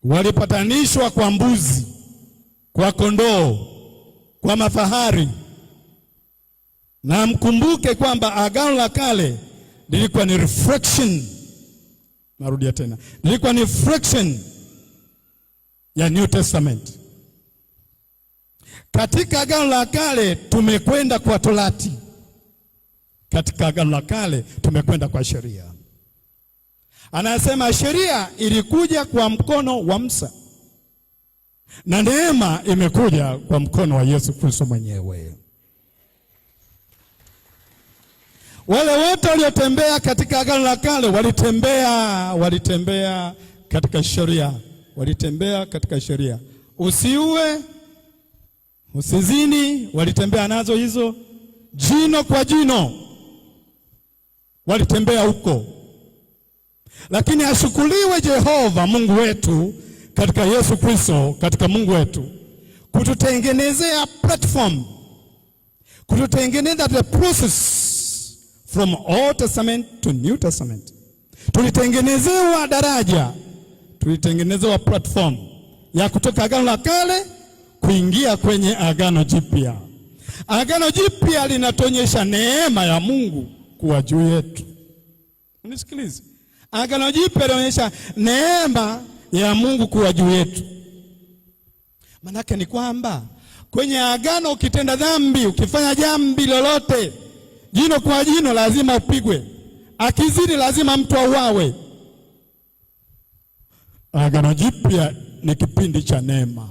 walipatanishwa kwa mbuzi, kwa kondoo, kwa mafahari. Na mkumbuke kwamba Agano la Kale lilikuwa ni reflection, narudia tena, lilikuwa ni reflection ya New Testament. Katika Agano la Kale tumekwenda kwa Torati. Katika Agano la Kale tumekwenda kwa sheria. Anasema sheria ilikuja kwa mkono wa Musa na neema imekuja kwa mkono wa Yesu Kristo mwenyewe. Wale wote waliotembea katika Agano la Kale walitembea katika sheria. Walitembea katika sheria. Usiue, usizini, walitembea nazo hizo. Jino kwa jino, walitembea huko. Lakini ashukuriwe Jehova Mungu wetu katika Yesu Kristo, katika Mungu wetu kututengenezea platform, kututengeneza the process from Old Testament to New Testament. Tulitengenezewa daraja, tulitengenezewa platform ya kutoka Agano la Kale kuingia kwenye Agano Jipya. Agano Jipya linatuonyesha neema ya Mungu kuwa juu yetu. Unisikilize. Agano Jipya linaonyesha neema ya Mungu kuwa juu yetu. Manake ni kwamba kwenye agano ukitenda dhambi, ukifanya jambi lolote, jino kwa jino lazima upigwe. Akizini lazima mtu auawe. Agano Jipya ni kipindi cha neema.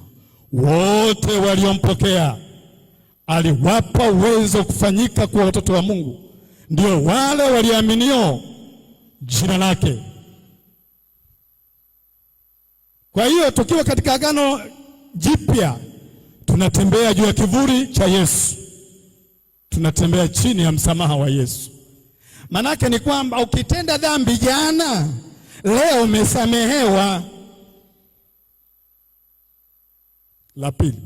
Wote waliompokea aliwapa uwezo kufanyika kuwa watoto wa Mungu, ndio wale waliaminio jina lake. Kwa hiyo tukiwa katika Agano Jipya tunatembea juu ya kivuli cha Yesu. Tunatembea chini ya msamaha wa Yesu. Manake ni kwamba ukitenda dhambi jana, leo umesamehewa. La pili,